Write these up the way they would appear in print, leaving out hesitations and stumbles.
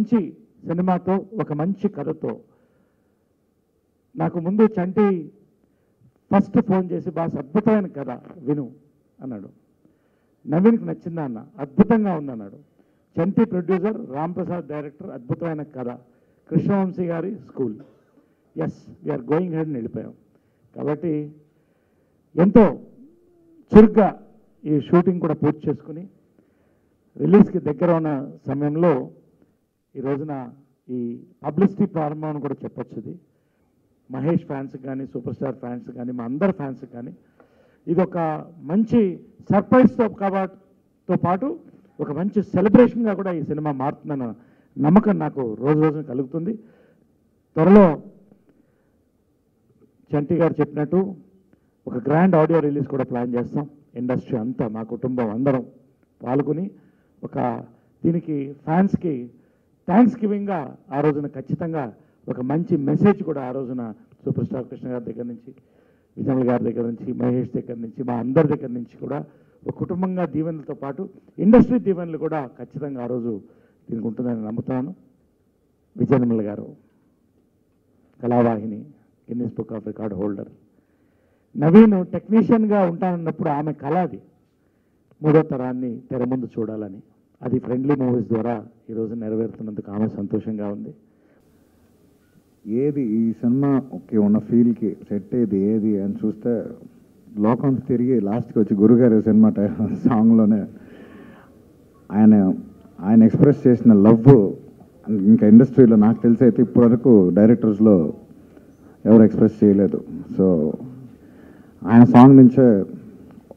మంచి సినిమాతో, ఒక మంచి కథతో. నాకు ముందు చంటి ఫస్ట్ ఫోన్ చేసి, బాస్ అద్భుతమైన కథ విను అన్నాడు. నవీన్కి నచ్చిందా అన్న, అద్భుతంగా ఉందన్నాడు. చంటి ప్రొడ్యూసర్, రామ్ ప్రసాద్ డైరెక్టర్, అద్భుతమైన కథ, కృష్ణవంశీ గారి school. Yes, we're going ahead అని వెళ్ళిపోయాం. కాబట్టి ఎంతో చురుగ్గా ఈ షూటింగ్ కూడా పూర్తి చేసుకుని రిలీజ్కి దగ్గర ఉన్న సమయంలో ఈ రోజున ఈ పబ్లిసిటీ ప్రారంభం అని కూడా చెప్పొచ్చు. ఇది మహేష్ ఫ్యాన్స్కి కానీ, సూపర్ స్టార్ ఫ్యాన్స్ కానీ, మా అందరి ఫ్యాన్స్కి కానీ ఇది ఒక మంచి సర్ప్రైజ్తో పాటు ఒక మంచి సెలబ్రేషన్గా కూడా ఈ సినిమా మారుతుందన్న నమ్మకం నాకు రోజు రోజున కలుగుతుంది. త్వరలో చంటి గారు చెప్పినట్టు ఒక గ్రాండ్ ఆడియో రిలీజ్ కూడా ప్లాన్ చేస్తాం. ఇండస్ట్రీ అంతా, మా కుటుంబం అందరం పాల్గొని దీనికి ఫ్యాన్స్కి థ్యాంక్స్ గివింగ్గా ఆ రోజున ఖచ్చితంగా ఒక మంచి మెసేజ్ కూడా ఆ రోజున సూపర్ స్టార్ కృష్ణ గారి దగ్గర నుంచి, విజయ్ గారి దగ్గర నుంచి, మహేష్ దగ్గర నుంచి, మా అందరి దగ్గర నుంచి కూడా ఒక కుటుంబంగా దీవెనలతో పాటు ఇండస్ట్రీ దీవెనలు కూడా ఖచ్చితంగా ఆ రోజు దీనికి ఉంటుందని నమ్ముతాను. విజయనిర్మల గారు కళావాహిని, Guinness book of record holder. Naveen టెక్నీషియన్గా ఉంటానన్నప్పుడు ఆమె కళ అది, మూడో తరాన్ని తెర ముందు చూడాలని. అది ఫ్రెండ్లీ మూవీస్ ద్వారా ఈరోజు నెరవేరుతున్నందుకు ఆమె సంతోషంగా ఉంది. ఏది ఈ సినిమా ఓకే ఉన్న ఫీల్కి సెట్ అయ్యేది ఏది అని చూస్తే లోకం తిరిగి లాస్ట్కి వచ్చి గురుగారి సినిమా సాంగ్లోనే ఆయన ఎక్స్ప్రెస్ చేసిన లవ్ ఇంకా ఇండస్ట్రీలో నాకు తెలిసి అయితే ఇప్పటివరకు డైరెక్టర్స్లో ఎవరు ఎక్స్ప్రెస్ చేయలేదు. సో ఆయన సాంగ్ నుంచే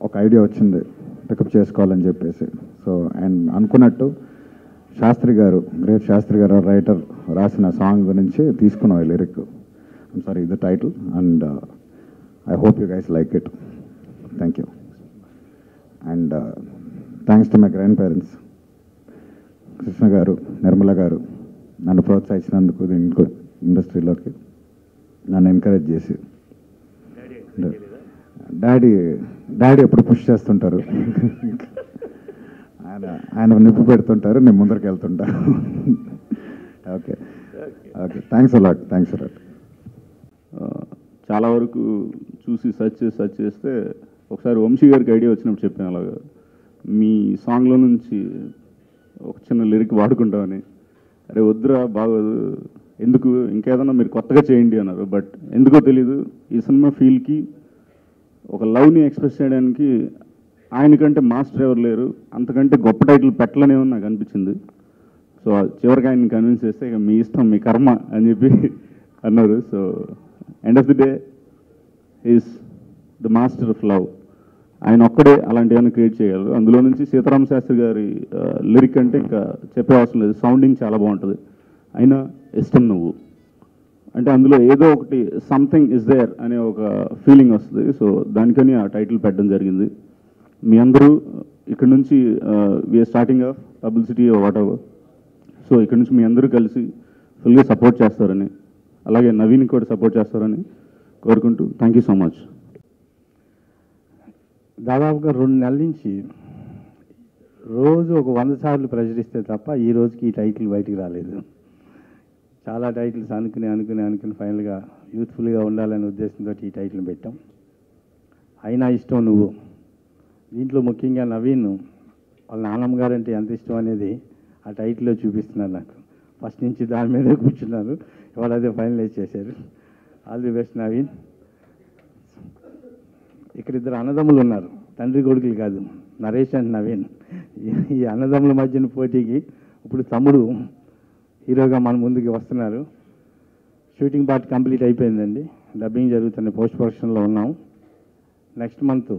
ఒక ఐడియా వచ్చింది పికప్ చేసుకోవాలని చెప్పేసి. సో ఆయన అనుకున్నట్టు శాస్త్రి గారు, గ్రేట్ శాస్త్రి గారు రైటర్ రాసిన సాంగ్ గురించి తీసుకున్నాం ఈ లిరిక్. ఐమ్ సారీ, ఇది title, and I hope you guys like it. Thank you. And thanks to my grand parents, Krishna గారు, నిర్మల గారు, నన్ను ప్రోత్సహించినందుకు దీనికి ఇండస్ట్రీలోకి నన్ను ఎంకరేజ్ చేసి. డాడీ ఎప్పుడు పుష్ చేస్తుంటారు, ఆయన నిప్పు పెడుతుంటారు, నేను ముందరికి వెళ్తుంటా. Okay okay, thanks a lot. చాలా వరకు చూసి సర్చ్ చేస్తే ఒకసారి వంశీ గారికి ఐడియా వచ్చినప్పుడు చెప్పాను, అలాగా మీ సాంగ్లో నుంచి ఒక చిన్న లిరిక్ వాడుకుంటామని. అరే వద్దురా, బాగోదు, ఎందుకు, ఇంకేదన్నా మీరు కొత్తగా చేయండి అన్నారు. బట్ ఎందుకో తెలీదు, ఈ సినిమా ఫీల్కి ఒక లవ్ని ఎక్స్ప్రెస్ చేయడానికి ఆయనకంటే మాస్టర్ ఎవరు లేరు, అంతకంటే గొప్ప టైటిల్ పెట్టలేనేమో నాకు అనిపించింది. సో చివరికి ఆయన్ని కన్విన్స్ చేస్తే ఇక మీ ఇష్టం, మీ కర్మ అని చెప్పి అన్నారు. So end of the day is the master of love. ఆయన ఒక్కడే అలాంటివన్నీ క్రియేట్ చేయగలరు. అందులో నుంచి సీతారామ శాస్త్రి గారి లిరిక్ అంటే ఇంకా చెప్పే అవసరం లేదు, సౌండింగ్ చాలా బాగుంటుంది. అయినా ఇష్టం నువ్వు అంటే అందులో ఏదో ఒకటి సంథింగ్ ఇస్ దేర్ అనే ఒక ఫీలింగ్ వస్తుంది. సో దానికని ఆ టైటిల్ పెట్టడం జరిగింది. మీ అందరూ ఇక్కడ నుంచి we're starting of publicity whatever. So ఇక్కడ నుంచి మీ అందరూ కలిసి ఫుల్గా సపోర్ట్ చేస్తారని, అలాగే నవీన్ కూడా సపోర్ట్ చేస్తారని కోరుకుంటూ థ్యాంక్ యూ సో మచ్. దాదాపుగా 2 నెలల నుంచి రోజు ఒక 100 సార్లు ప్రచురిస్తే తప్ప ఈ రోజుకి ఈ టైటిల్ బయటికి రాలేదు. చాలా టైటిల్స్ అనుకుని ఫైనల్గా యూత్ఫుల్గా ఉండాలనే ఉద్దేశంతో ఈ టైటిల్ పెట్టాం. అయినా ఇష్టం నువ్వు. దీంట్లో ముఖ్యంగా నవీన్ వాళ్ళ నాన్నమ్మ గారు అంటే ఎంత ఇష్టం అనేది ఆ టైటిల్లో చూపిస్తున్నారు. నాకు ఫస్ట్ నుంచి దాని మీదే కూర్చున్నారు, ఇవాళ అదే ఫైనలైజ్ చేశారు. All the best Naveen. ఇక్కడ 2 అన్నదమ్ములు ఉన్నారు, తండ్రి కొడుకులు కాదు, నరేష్ అండ్ నవీన్. ఈ అన్నదమ్ముల మధ్యన పోటీకి ఇప్పుడు తమ్ముడు హీరోగా మన ముందుకు వస్తున్నారు. షూటింగ్ పార్ట్ కంప్లీట్ అయిపోయిందండి, డబ్బింగ్ జరుగుతుంది, పోస్ట్ ప్రొడక్షన్లో ఉన్నాం. నెక్స్ట్ మంత్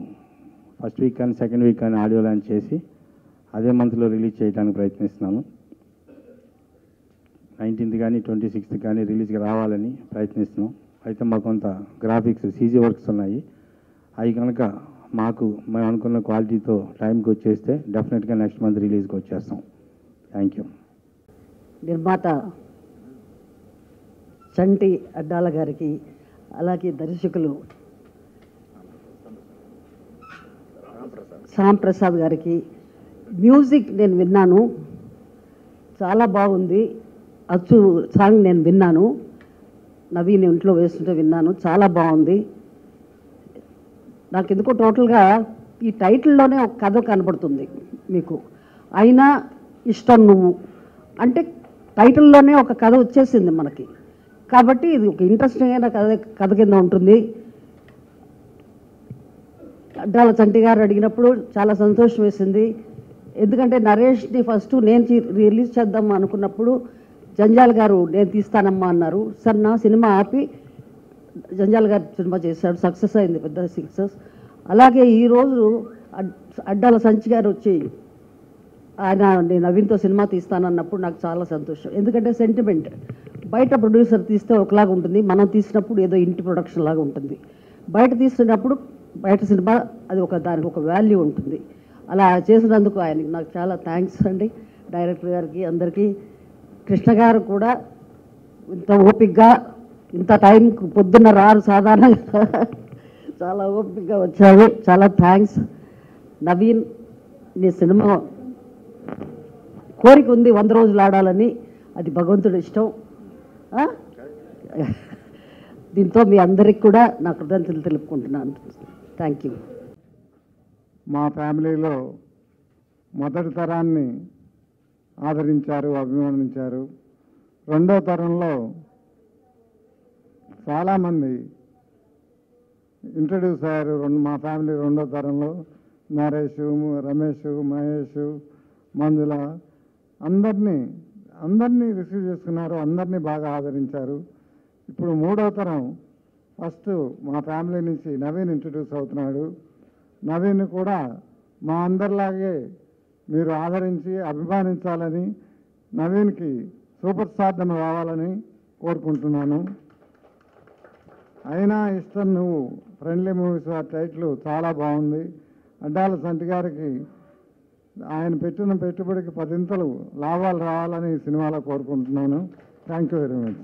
ఫస్ట్ వీక్ కానీ సెకండ్ వీక్ కానీ ఆడియో లాంచ్ చేసి అదే మంత్లో రిలీజ్ చేయడానికి ప్రయత్నిస్తున్నాము. 19th కానీ 26th కానీ రిలీజ్కి రావాలని ప్రయత్నిస్తున్నాం. అయితే మాకు కొంత గ్రాఫిక్స్ సీజీ వర్క్స్ ఉన్నాయి, అవి కనుక మేము అనుకున్న క్వాలిటీతో టైంకి వచ్చేస్తే డెఫినెట్గా నెక్స్ట్ మంత్ రిలీజ్కి వచ్చేస్తాం. Thank you. నిర్మాత చంటి అడ్డాల గారికి, అలాగే దర్శకులు శ్యామ్ ప్రసాద్ గారికి. మ్యూజిక్ నేను విన్నాను, చాలా బాగుంది. అచ్చు సాంగ్ నేను విన్నాను, నవీన్ ఇంట్లో వేస్తుంటే విన్నాను, చాలా బాగుంది. నాకు ఎందుకో టోటల్గా ఈ టైటిల్లోనే ఒక కథ కనబడుతుంది మీకు. అయినా ఇష్టం నువ్వు అంటే టైటిల్లోనే ఒక కథ వచ్చేసింది మనకి, కాబట్టి ఇది ఒక ఇంట్రెస్టింగ్ అయిన కథ కింద ఉంటుంది. అడ్డాల చంటి గారు అడిగినప్పుడు చాలా సంతోషం వేసింది. ఎందుకంటే నరేష్ని ఫస్ట్ నేను రిలీజ్ చేద్దాం అనుకున్నప్పుడు జంజాల్ గారు నేను తీస్తానమ్మా అన్నారు. సార్ నా సినిమా ఆపి జంజాల్ గారు సినిమా చేశాడు, సక్సెస్ అయింది, పెద్ద సక్సెస్. అలాగే ఈరోజు అడ్డాల సంచి గారు వచ్చి ఆయన నేను నవీన్తో సినిమా తీస్తానన్నప్పుడు నాకు చాలా సంతోషం. ఎందుకంటే సెంటిమెంట్ బయట ప్రొడ్యూసర్ తీస్తే ఒకలాగా ఉంటుంది, మనం తీసినప్పుడు ఏదో ఇంటి ప్రొడక్షన్ లాగా ఉంటుంది. బయట తీసినప్పుడు బయట సినిమా అది దానికి ఒక వాల్యూ ఉంటుంది. అలా చేసినందుకు ఆయనకి నాకు చాలా థ్యాంక్స్ అండి, డైరెక్టర్ గారికి, అందరికీ. కృష్ణ గారు కూడా ఇంత ఓపికగా ఇంత టైం పొద్దున్న రారు సాధారణంగా, చాలా ఓపికగా వచ్చారు, చాలా థ్యాంక్స్. నవీన్ నీ సినిమా కోరిక ఉంది 100 రోజులు ఆడాలని, అది భగవంతుడి ఇష్టం. దీంతో మీ అందరికి కూడా నా కృతజ్ఞతలు తెలుపుకుంటున్నాను. Thank you. మా ఫ్యామిలీలో మొదటి తరాన్ని ఆదరించారు, అభిమానించారు. రెండో తరంలో చాలామంది ఇంట్రడ్యూస్ అయ్యారు. మా ఫ్యామిలీ రెండో తరంలో నరేష్, రమేష్, మహేష్, మంజుల అందరినీ రిసీవ్ చేసుకున్నారు, అందరినీ బాగా ఆదరించారు. ఇప్పుడు మూడో తరం ఫస్ట్ మా ఫ్యామిలీ నుంచి నవీన్ ఇంట్రడ్యూస్ అవుతున్నాడు. నవీన్ కూడా మా అందరిలాగే మీరు ఆదరించి అభిమానించాలని, నవీన్కి సూపర్ స్టార్డమ్ రావాలని కోరుకుంటున్నాను. అయినా ఇష్టం నువ్వు ఫ్రెండ్లీ మూవీస్ ఆ టైటిల్ చాలా బాగుంది. అడ్డాల సంటి గారికి ఆయన పెట్టిన పెట్టుబడికి 10 ఇంతలు లాభాలు రావాలని ఈ సినిమాలో కోరుకుంటున్నాను. Thank you very much.